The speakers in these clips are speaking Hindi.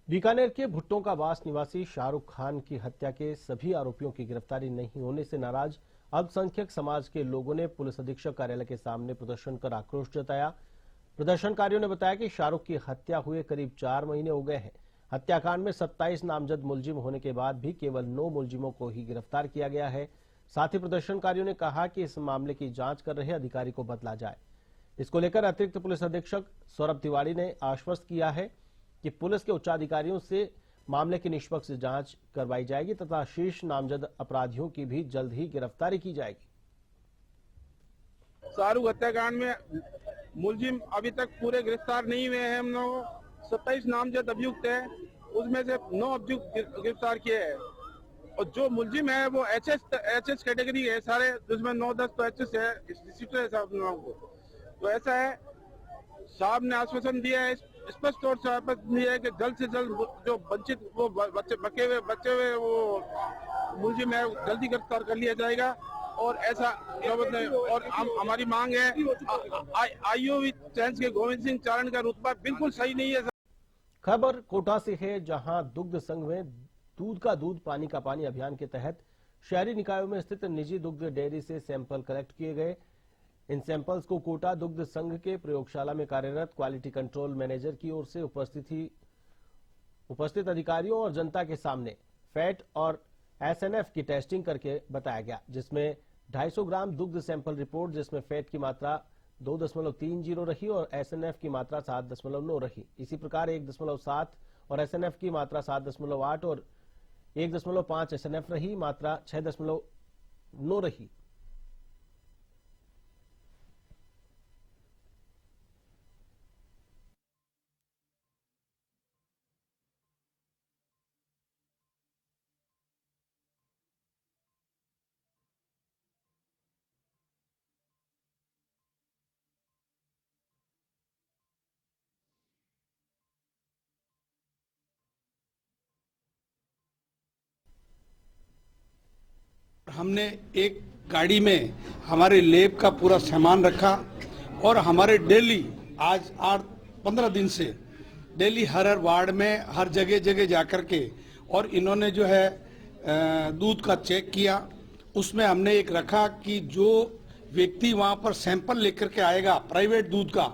बीकानेर के भुट्टो का वास निवासी शाहरुख खान की हत्या के सभी आरोपियों की गिरफ्तारी नहीं होने से नाराज अल्पसंख्यक समाज के लोगों ने पुलिस अधीक्षक कार्यालय के सामने प्रदर्शन कर आक्रोश जताया। प्रदर्शनकारियों ने बताया कि शाहरुख की हत्या हुए करीब 4 महीने हो गए हैं। हत्याकांड में 27 नामजद मुलजिम होने के बाद भी केवल 9 मुलजिमों को ही गिरफ्तार किया गया है। साथ ही प्रदर्शनकारियों ने कहा कि इस मामले की जांच कर रहे अधिकारी को बदला जाए। इसको लेकर अतिरिक्त पुलिस अधीक्षक सौरभ तिवारी ने आश्वस्त किया है कि पुलिस के उच्चाधिकारियों से मामले की निष्पक्ष जांच करवाई जाएगी तथा शीर्ष नामजद अपराधियों की भी जल्द ही गिरफ्तारी की जाएगी। शाहरुख हत्याकांड में मुलजिम अभी तक पूरे गिरफ्तार नहीं हुए हैं। हम लोग 27 नामजद अभियुक्त है, उसमें से 9 अभियुक्त गिरफ्तार किए हैं और जो मुलजिम है वो एचएस कैटेगरी है सारे, जिसमें 9-10 तो एचएस है, है सब लोगों को। तो ऐसा है, साहब ने आश्वासन दिया है, स्पष्ट तौर से आश्वासन दिया है कि जल्द से जल्द जो वंचित वो बचे हुए वो मुलजिम है जल्दी गिरफ्तार कर लिया जाएगा। और ऐसा और हमारी मांग है, आईओ चेंज के गोविंद सिंह चारण का रुतबा बिल्कुल सही नहीं है। खबर कोटा से है, जहां दुग्ध संघ में दूध का दूध पानी का पानी अभियान के तहत शहरी निकायों में स्थित निजी दुग्ध डेयरी से सैंपल कलेक्ट किए गए। इन सैंपल्स को कोटा दुग्ध संघ के प्रयोगशाला में कार्यरत क्वालिटी कंट्रोल मैनेजर की ओर से उपस्थित अधिकारियों और जनता के सामने फैट और एसएनएफ की टेस्टिंग करके बताया गया, जिसमें 250 ग्राम दुग्ध सैंपल रिपोर्ट जिसमें फैट की मात्रा 2.30 रही और एसएनएफ की मात्रा 7.9 रही। इसी प्रकार 1.7 और एसएनएफ की मात्रा 7.8 और 1.5 एसएनएफ रही, मात्रा 6.9 रही। हमने एक गाड़ी में हमारे लैब का पूरा सामान रखा और हमारे डेली आज 8-15 दिन से डेली हर वार्ड में हर जगह जाकर के और इन्होंने जो है दूध का चेक किया। उसमें हमने एक रखा कि जो व्यक्ति वहां पर सैंपल लेकर के आएगा प्राइवेट दूध का,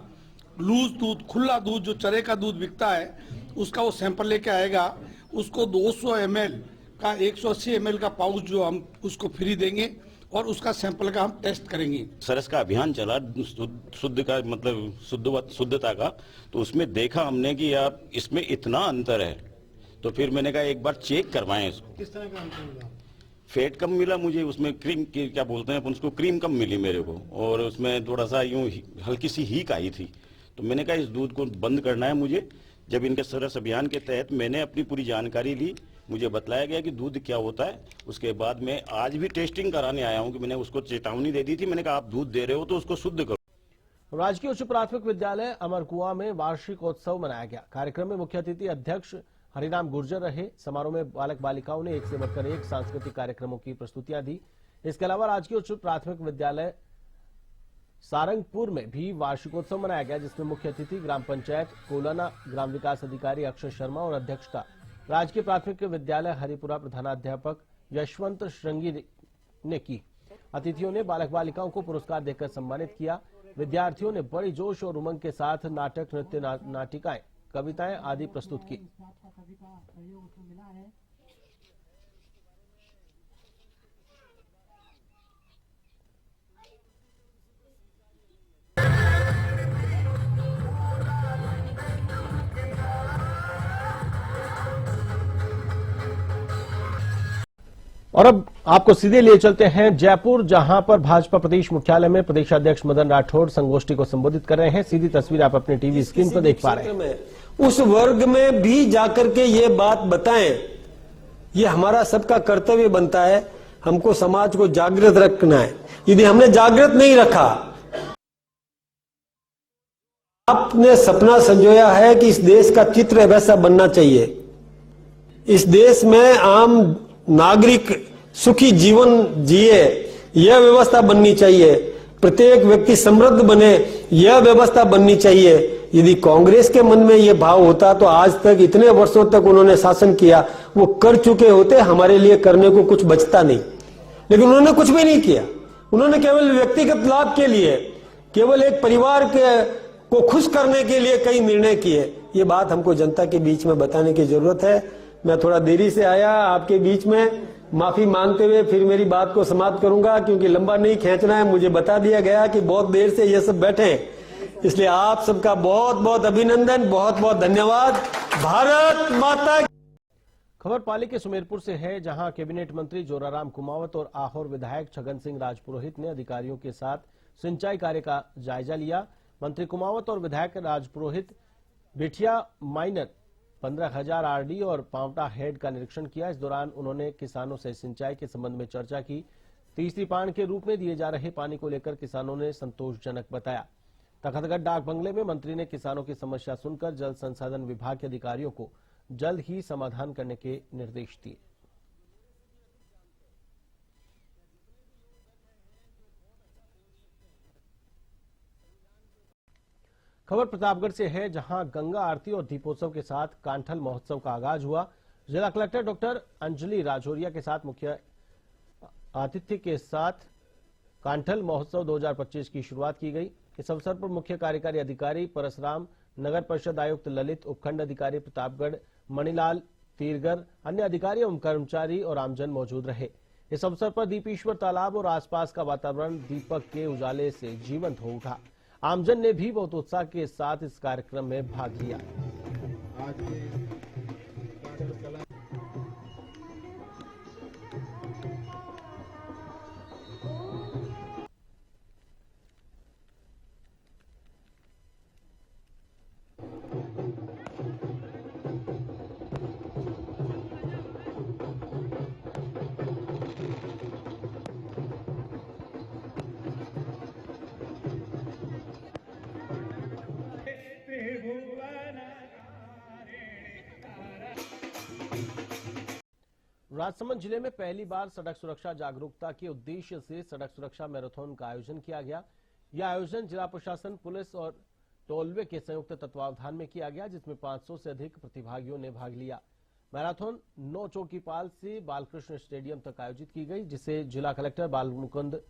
लूज दूध, खुला दूध जो चरे का दूध बिकता है, उसका वो सैंपल लेके आएगा, उसको 200 ml का 180 ml का पाउच जो हम उसको फ्री देंगे और उसका सैंपल का हम टेस्ट करेंगे। सरस का अभियान चला शुद्ध का मतलब शुद्धता का, तो उसमें देखा हमने कि यार इसमें इतना अंतर है, तो फिर मैंने कहा एक बार चेक करवाएं इसको। किस तरह का अंतर मिला? फैट कम मिला मुझे, उसमें क्रीम की क्या बोलते हैं उसको, क्रीम कम मिली मेरे को, और उसमें थोड़ा सा यूं हल्की सी हीक आई थी। तो मैंने कहा इस दूध को बंद करना है मुझे। जब इनके सरस अभियान के तहत मैंने अपनी पूरी जानकारी ली, मुझे बताया गया कि दूध क्या होता है। उसके बाद मैं आज भी टेस्टिंग कराने आया हूं कि मैंने उसको चेतावनी दे दी थी, मैंने कहा आप दूध दे रहे हो तो उसको शुद्ध करो। राजकीय उच्च प्राथमिक विद्यालय अमरकुआं में वार्षिकोत्सव मनाया गया। कार्यक्रम में मुख्य अतिथि अध्यक्ष हरिराम गुर्जर रहे। समारोह में बालक बालिकाओं ने एक से बढ़कर एक सांस्कृतिक कार्यक्रमों की प्रस्तुतियां दी। इसके अलावा राजकीय उच्च प्राथमिक विद्यालय सारंगपुर में भी वार्षिकोत्सव मनाया गया, जिसमें मुख्य अतिथि ग्राम पंचायत कोलाना ग्राम विकास अधिकारी अक्षय शर्मा और अध्यक्षता राजकीय प्राथमिक विद्यालय हरिपुरा प्रधानाध्यापक यशवंत श्रृंगी ने की। अतिथियों ने बालक बालिकाओं को पुरस्कार देकर सम्मानित किया। विद्यार्थियों ने बड़ी जोश और उमंग के साथ नाटक, नृत्य, नाटिकाएं, कविताएं आदि प्रस्तुत की। और अब आपको सीधे ले चलते हैं जयपुर, जहां पर भाजपा प्रदेश मुख्यालय में प्रदेशाध्यक्ष मदन राठौड़ संगोष्ठी को संबोधित कर रहे हैं। सीधी तस्वीर आप अपने टीवी स्क्रीन पर देख पा रहे हैं। उस वर्ग में भी जाकर के ये बात बताएं, ये हमारा सबका कर्तव्य बनता है। हमको समाज को जागृत रखना है। यदि हमने जागृत नहीं रखा, आपने सपना संजोया है कि इस देश का चित्र वैसा बनना चाहिए, इस देश में आम नागरिक सुखी जीवन जिए, यह व्यवस्था बननी चाहिए, प्रत्येक व्यक्ति समृद्ध बने, यह व्यवस्था बननी चाहिए। यदि कांग्रेस के मन में यह भाव होता तो आज तक इतने वर्षों तक उन्होंने शासन किया, वो कर चुके होते, हमारे लिए करने को कुछ बचता नहीं। लेकिन उन्होंने कुछ भी नहीं किया। उन्होंने केवल व्यक्तिगत लाभ के लिए, केवल एक परिवार को खुश करने के लिए कई निर्णय किए। ये बात हमको जनता के बीच में बताने की जरूरत है। मैं थोड़ा देरी से आया आपके बीच में, माफी मांगते हुए फिर मेरी बात को समाप्त करूंगा, क्योंकि लंबा नहीं खींचना है। मुझे बता दिया गया कि बहुत देर से ये सब बैठे हैं, इसलिए आप सबका बहुत बहुत अभिनंदन, बहुत बहुत धन्यवाद। भारत माता। खबर पाली के सुमेरपुर से है, जहां कैबिनेट मंत्री जोराराम कुमावत और आहोर विधायक छगन सिंह राजपुरोहित ने अधिकारियों के साथ सिंचाई कार्य का जायजा लिया। मंत्री कुमावत और विधायक राजपुरोहित बिठिया माइनर 15,000 आरडी और पांवटा हेड का निरीक्षण किया। इस दौरान उन्होंने किसानों से सिंचाई के संबंध में चर्चा की। तीसरी पान के रूप में दिए जा रहे पानी को लेकर किसानों ने संतोषजनक बताया। तखतगढ़ डाक बंगले में मंत्री ने किसानों की समस्या सुनकर जल संसाधन विभाग के अधिकारियों को जल्द ही समाधान करने के निर्देश दिए। खबर प्रतापगढ़ से है, जहां गंगा आरती और दीपोत्सव के साथ कांठल महोत्सव का आगाज हुआ। जिला कलेक्टर डॉक्टर अंजलि राजौरिया के साथ मुख्य आतिथ्य के साथ कांठल महोत्सव 2025 की शुरुआत की गई। इस अवसर पर मुख्य कार्यकारी अधिकारी परसराम, नगर परिषद आयुक्त ललित, उपखंड अधिकारी प्रतापगढ़ मणिलाल, तीरगर, अन्य अधिकारी एवं कर्मचारी और आमजन मौजूद रहे। इस अवसर पर दीपेश्वर तालाब और आसपास का वातावरण दीपक के उजाले से जीवंत हो उठा। आमजन ने भी बहुत उत्साह के साथ इस कार्यक्रम में भाग लिया। राजसमंद जिले में पहली बार सड़क सुरक्षा जागरूकता के उद्देश्य से सड़क सुरक्षा मैराथन का आयोजन किया गया। यह आयोजन जिला प्रशासन, पुलिस और टोलवे के संयुक्त तत्वावधान में किया गया, जिसमें 500 से अधिक प्रतिभागियों ने भाग लिया। मैराथन 9 चौकीपाल से बालकृष्ण स्टेडियम तक आयोजित की गई, जिसे जिला collector Balmukund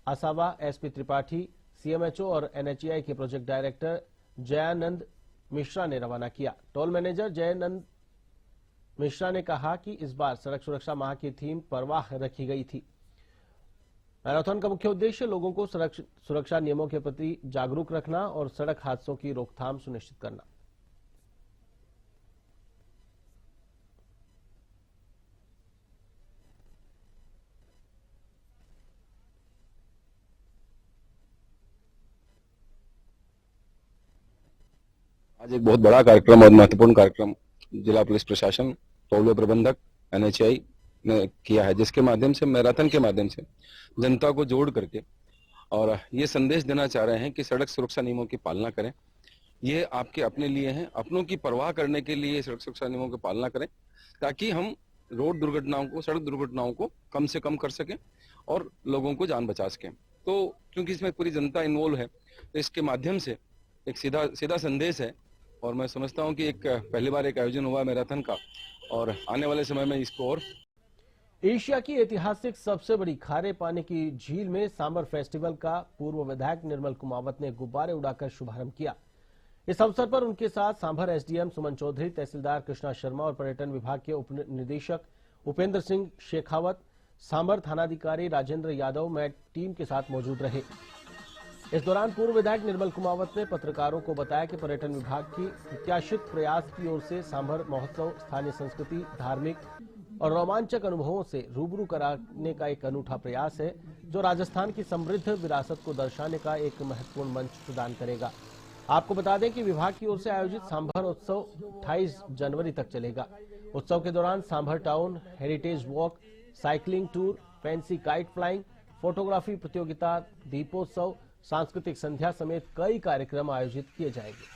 Asawa, SP Tripathi, CMHO और एनएचएआई के प्रोजेक्ट डायरेक्टर जयानंद मिश्रा ने रवाना किया। टोल मैनेजर जयानंद मिश्रा ने कहा कि इस बार सड़क सुरक्षा माह की थीम परवाह रखी गई थी। मैराथन का मुख्य उद्देश्य लोगों को सड़क सुरक्षा नियमों के प्रति जागरूक रखना और सड़क हादसों की रोकथाम सुनिश्चित करना। आज एक बहुत बड़ा कार्यक्रम और महत्वपूर्ण कार्यक्रम जिला पुलिस प्रशासन, टोलवे प्रबंधक, एनएचआई ने किया है, जिसके माध्यम से मैराथन के माध्यम से जनता को जोड़ करके और ये संदेश देना चाह रहे हैं कि सड़क सुरक्षा नियमों की पालना करें। ये आपके अपने लिए हैं, अपनों की परवाह करने के लिए सड़क सुरक्षा नियमों की पालना करें, ताकि हम रोड दुर्घटनाओं को, सड़क दुर्घटनाओं को कम से कम कर सकें और लोगों को जान बचा सकें। तो क्योंकि इसमें पूरी जनता इन्वॉल्व है, तो इसके माध्यम से एक सीधा संदेश है और मैं समझता हूं कि एक पहली बार एक आयोजन हुआ मैराथन का और आने वाले समय में इसको और एशिया की ऐतिहासिक सबसे बड़ी खारे पानी की झील में सांभर फेस्टिवल का पूर्व विधायक निर्मल कुमावत ने गुब्बारे उड़ाकर शुभारंभ किया। इस अवसर पर उनके साथ सांभर एसडीएम सुमन चौधरी, तहसीलदार कृष्णा शर्मा और पर्यटन विभाग के उप निदेशक उपेंद्र सिंह शेखावत, सांभर थानाधिकारी राजेंद्र यादव में टीम के साथ मौजूद रहे। इस दौरान पूर्व विधायक निर्मल कुमावत ने पत्रकारों को बताया कि पर्यटन विभाग की प्रत्याशित प्रयास की ओर से सांभर महोत्सव स्थानीय संस्कृति, धार्मिक और रोमांचक अनुभवों से रूबरू कराने का एक अनूठा प्रयास है, जो राजस्थान की समृद्ध विरासत को दर्शाने का एक महत्वपूर्ण मंच प्रदान करेगा। आपको बता दें कि विभाग की ओर से आयोजित सांभर उत्सव 28 जनवरी तक चलेगा। उत्सव के दौरान sambar town, heritage walk, cycling tour, fancy kite flying, photography प्रतियोगिता, दीपोत्सव, सांस्कृतिक संध्या समेत कई कार्यक्रम आयोजित किए जाएंगे।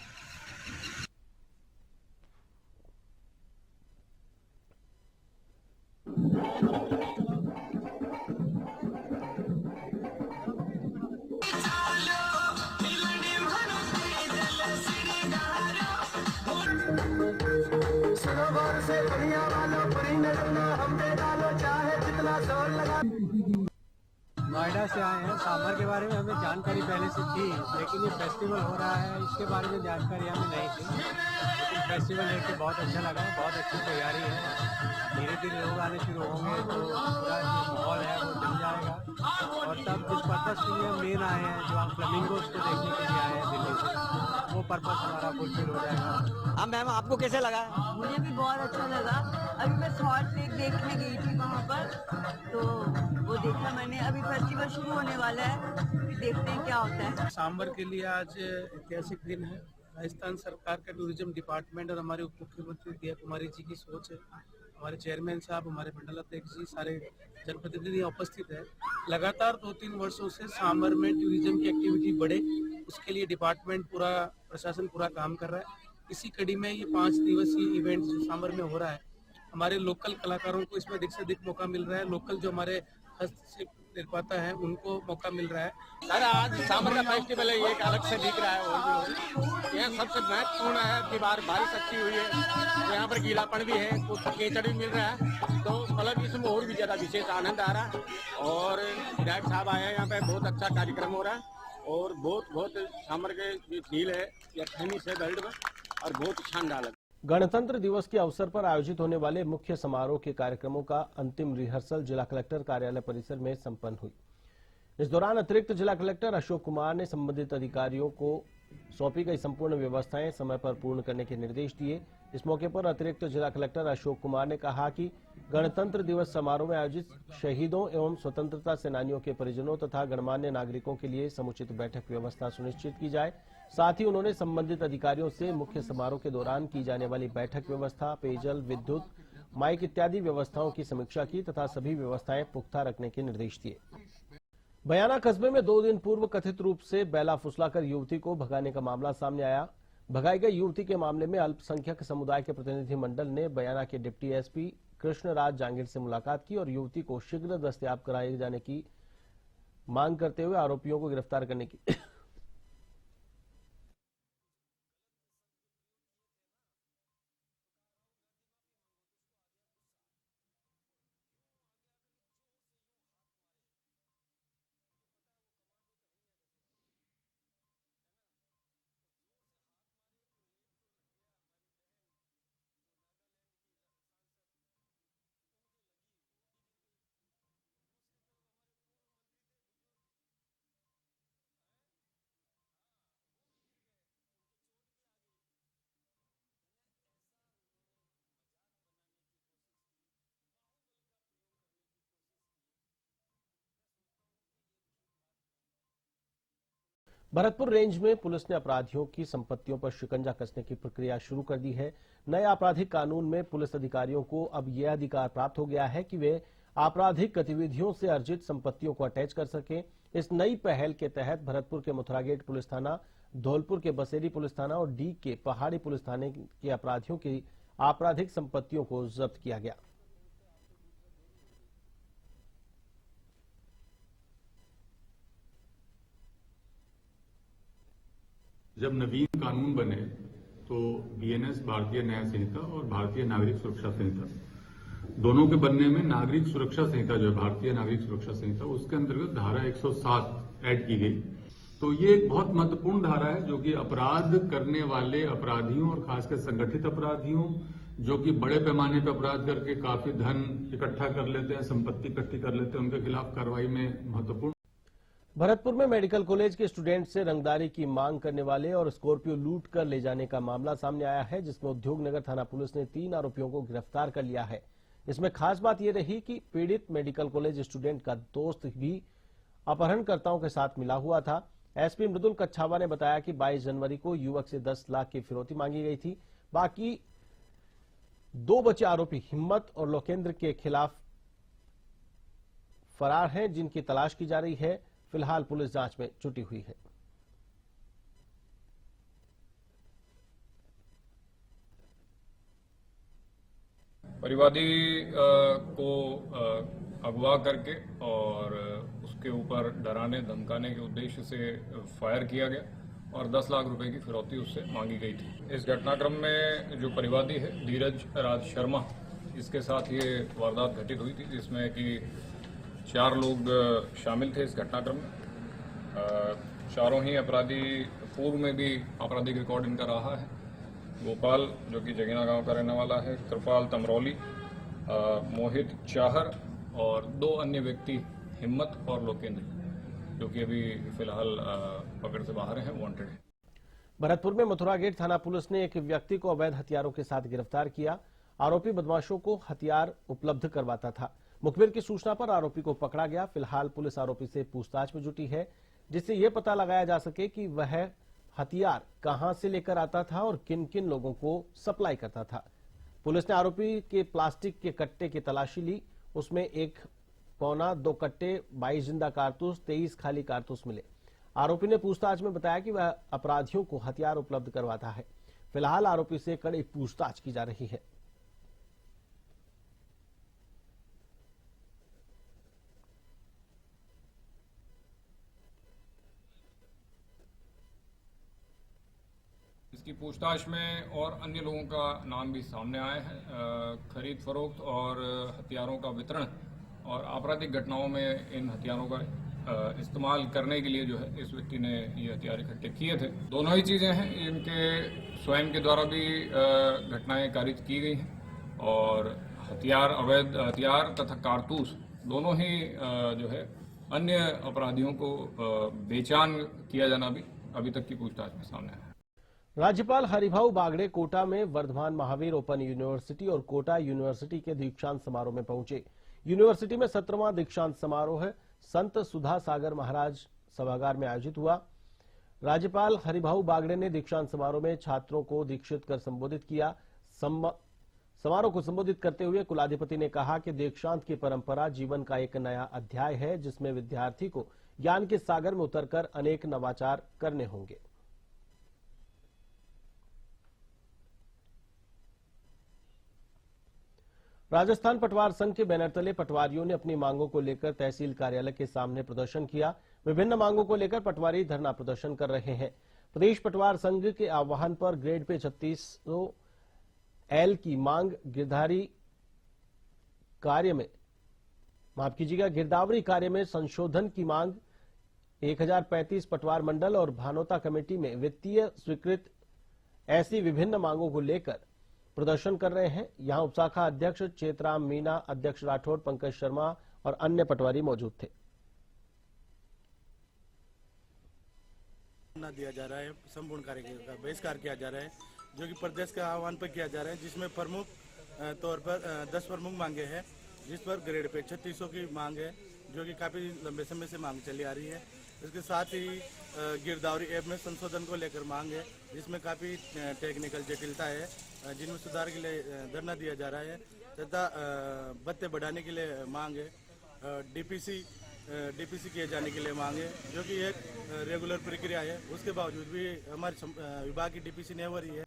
नोएडा से आए हैं। सांभर के बारे में हमें जानकारी पहले से थी, लेकिन ये फेस्टिवल हो रहा है इसके बारे में जानकारी हमें नहीं थी। लेकिन फेस्टिवल देख के बहुत अच्छा लगा, बहुत अच्छी तैयारी है। धीरे धीरे लोग आने शुरू होंगे तो पूरा जो माहौल है वो जम जाएगा। और तब जिस पर्पज के लिए हम मेन आए हैं, जो हम फ्लेमिंगोज को देखने के लिए आए हैं दिल्ली से, वो पर्पज हमारा फुलफिल हो जाएगा। हाँ मैम, आपको कैसे लगा? मुझे भी बहुत अच्छा लगा। अभी मैं सॉल्ट लेक देखने गई थी वहाँ पर, तो वो देखा मैंने। अभी फेस्टिवल शुरू होने वाला है, देखते हैं क्या होता है। सांभर के लिए आज ऐतिहासिक दिन है। राजस्थान सरकार का टूरिज्म डिपार्टमेंट और हमारे उप मुख्यमंत्री दिया कुमारी जी की सोच है, हमारे चेयरमैन साहब, हमारे मंडल अध्यक्ष जी, सारे जनप्रतिनिधि उपस्थित है। लगातार 2-3 वर्षों से सांभर में टूरिज्म की एक्टिविटी बढ़े, उसके लिए डिपार्टमेंट पूरा, प्रशासन पूरा काम कर रहा है। इसी कड़ी में ये 5 दिवसीय इवेंट जो सांभर में हो रहा है, हमारे लोकल कलाकारों को इसमें अधिक से अधिक मौका मिल रहा है। लोकल जो हमारे हस्तशिल्प निर्माता है उनको मौका मिल रहा है। सर आज सांभर का फेस्टिवल है, ये एक अलग से दिख रहा है। और यह सबसे महत्वपूर्ण है कि बारिश अच्छी हुई है, तो यहाँ पर गीलापन भी है, कुछ कीचड़ भी मिल रहा है, तो मतलब इसमें और भी ज्यादा विशेष आनंद आ रहा है। और विधायक साहब आए हैं यहाँ पे, बहुत अच्छा कार्यक्रम हो रहा है और बहुत सांभर के झील है या फेमस है वर्ल्ड में और बहुत शानदार है। गणतंत्र दिवस के अवसर पर आयोजित होने वाले मुख्य समारोह के कार्यक्रमों का अंतिम रिहर्सल जिला कलेक्टर कार्यालय परिसर में संपन्न हुई। इस दौरान अतिरिक्त जिला कलेक्टर अशोक कुमार ने संबंधित अधिकारियों को सौंपी गई संपूर्ण व्यवस्थाएं समय पर पूर्ण करने के निर्देश दिए। इस मौके पर अतिरिक्त जिला कलेक्टर अशोक कुमार ने कहा कि गणतंत्र दिवस समारोह में आयोजित शहीदों एवं स्वतंत्रता सेनानियों के परिजनों तथा गणमान्य नागरिकों के लिए समुचित बैठक व्यवस्था सुनिश्चित की जाए। साथ ही उन्होंने संबंधित अधिकारियों से मुख्य समारोह के दौरान की जाने वाली बैठक व्यवस्था, पेयजल, विद्युत, माइक इत्यादि व्यवस्थाओं की समीक्षा की तथा सभी व्यवस्थाएं पुख्ता रखने के निर्देश दिए। बयाना कस्बे में 2 दिन पूर्व कथित रूप से बैला फुसलाकर युवती को भगाने का मामला सामने आया। भगाई गई युवती के मामले में अल्पसंख्यक समुदाय के प्रतिनिधि मंडल ने बयाना के डिप्टी एसपी कृष्णराज जांगीर से मुलाकात की और युवती को शीघ्र दस्तयाब कराए जाने की मांग करते हुए आरोपियों को गिरफ्तार करने की भरतपुर रेंज में पुलिस ने अपराधियों की संपत्तियों पर शिकंजा कसने की प्रक्रिया शुरू कर दी है। नए आपराधिक कानून में पुलिस अधिकारियों को अब यह अधिकार प्राप्त हो गया है कि वे आपराधिक गतिविधियों से अर्जित संपत्तियों को अटैच कर सकें। इस नई पहल के तहत भरतपुर के मुथरागेट पुलिस थाना, धौलपुर के बसेरी पुलिस थाना और डी के पहाड़ी पुलिस थाने के अपराधियों की आपराधिक संपत्तियों को जब्त किया गया। जब नवीन कानून बने तो बीएनएस, भारतीय न्याय संहिता और भारतीय नागरिक सुरक्षा संहिता, दोनों के बनने में नागरिक सुरक्षा संहिता जो है, भारतीय नागरिक सुरक्षा संहिता, उसके अंतर्गत धारा 107 ऐड की गई। तो ये एक बहुत महत्वपूर्ण धारा है जो कि अपराध करने वाले अपराधियों और खासकर संगठित अपराधियों जो कि बड़े पैमाने पर अपराध करके काफी धन इकट्ठा कर लेते हैं, संपत्ति इकट्ठी कर लेते हैं, उनके खिलाफ कार्रवाई में महत्वपूर्ण। भरतपुर में मेडिकल कॉलेज के स्टूडेंट से रंगदारी की मांग करने वाले और स्कॉर्पियो लूट कर ले जाने का मामला सामने आया है, जिसमें उद्योग नगर थाना पुलिस ने 3 आरोपियों को गिरफ्तार कर लिया है। इसमें खास बात यह रही कि पीड़ित मेडिकल कॉलेज स्टूडेंट का दोस्त भी अपहरणकर्ताओं के साथ मिला हुआ था। एसपी मृदुल कच्छावा ने बताया कि 22 जनवरी को युवक से 10 लाख की फिरौती मांगी गई थी। बाकी 2 बचे आरोपी हिम्मत और लोकेंद्र के खिलाफ फरार हैं, जिनकी तलाश की जा रही है। फिलहाल पुलिस जांच में जुटी हुई है। परिवादी को अगवा करके और उसके ऊपर डराने धमकाने के उद्देश्य से फायर किया गया और 10 लाख रुपए की फिरौती उससे मांगी गई थी। इस घटनाक्रम में जो परिवादी है धीरज राज शर्मा, इसके साथ ये वारदात घटित हुई थी, जिसमें कि 4 लोग शामिल थे इस घटनाक्रम में। चारों ही अपराधी पूर्व में भी आपराधिक रिकॉर्ड इनका रहा है। गोपाल जो कि जगीना गांव का रहने वाला है, कृपाल तमरौली, मोहित चाहर और 2 अन्य व्यक्ति हिम्मत और लोकेंद्र, जो कि अभी फिलहाल पकड़ से बाहर हैं, वांटेड है। भरतपुर में मथुरा गेट थाना पुलिस ने एक व्यक्ति को अवैध हथियारों के साथ गिरफ्तार किया। आरोपी बदमाशों को हथियार उपलब्ध करवाता था। मुखबिर की सूचना पर आरोपी को पकड़ा गया। फिलहाल पुलिस आरोपी से पूछताछ में जुटी है, जिससे यह पता लगाया जा सके कि वह हथियार कहां से लेकर आता था और किन किन लोगों को सप्लाई करता था। पुलिस ने आरोपी के प्लास्टिक के कट्टे की तलाशी ली। उसमें 1 पौना 2 कट्टे, 22 जिंदा कारतूस, 23 खाली कारतूस मिले। आरोपी ने पूछताछ में बताया कि वह अपराधियों को हथियार उपलब्ध करवाता है। फिलहाल आरोपी से कड़ी पूछताछ की जा रही है। इसकी पूछताछ में और अन्य लोगों का नाम भी सामने आए हैं। खरीद फरोख्त और हथियारों का वितरण और आपराधिक घटनाओं में इन हथियारों का इस्तेमाल करने के लिए जो है इस व्यक्ति ने ये हथियार इकट्ठे किए थे। दोनों ही चीज़ें हैं, इनके स्वयं के द्वारा भी घटनाएं कारित की गई हैं और हथियार, अवैध हथियार तथा कारतूस दोनों ही जो है अन्य अपराधियों को बेचान किया जाना भी अभी तक की पूछताछ में सामने आया। राज्यपाल हरिभाऊ बागड़े कोटा में वर्धमान महावीर ओपन यूनिवर्सिटी और कोटा यूनिवर्सिटी के दीक्षांत समारोह में पहुंचे। यूनिवर्सिटी में 17वां दीक्षांत समारोह संत सुधा सागर महाराज सभागार में आयोजित हुआ। राज्यपाल हरिभाऊ बागड़े ने दीक्षांत समारोह में छात्रों को दीक्षित कर संबोधित किया। समारोह को संबोधित करते हुए कुलाधिपति ने कहा कि दीक्षांत की परंपरा जीवन का एक नया अध्याय है, जिसमें विद्यार्थी को ज्ञान के सागर में उतरकर अनेक नवाचार करने होंगे। राजस्थान पटवार संघ के बैनर तले पटवारियों ने अपनी मांगों को लेकर तहसील कार्यालय के सामने प्रदर्शन किया। विभिन्न मांगों को लेकर पटवारी धरना प्रदर्शन कर रहे हैं। प्रदेश पटवार संघ के आह्वान पर ग्रेड पे 3600 L की मांग गिरदावरी कार्य में संशोधन की मांग 1035 पटवार मंडल और भानोता कमेटी में वित्तीय स्वीकृत, ऐसी विभिन्न मांगों को लेकर प्रदर्शन कर रहे हैं। यहां उपशाखा अध्यक्ष चेतराम मीना, अध्यक्ष राठौड़ पंकज शर्मा और अन्य पटवारी मौजूद थे। दिया जा रहा है, संपूर्ण कार्य का बहिष्कार किया जा रहा है, जो कि प्रदेश के आह्वान पर किया जा रहा है, जिसमें प्रमुख तौर पर 10 प्रमुख मांगे हैं, जिस पर ग्रेड पे 3600 की मांग है, जो कि काफी लंबे समय से मांग चली आ रही है। इसके साथ ही गिरदावरी ऐप में संशोधन को लेकर मांग है, जिसमें काफी टेक्निकल जटिलता है, जिनमें सुधार के लिए धरना दिया जा रहा है, तथा भत्ते बढ़ाने के लिए मांग है, डीपीसी किए जाने के लिए मांग है, जो कि एक रेगुलर प्रक्रिया है। उसके बावजूद भी हमारे विभाग की डीपीसी नहीं हो रही है।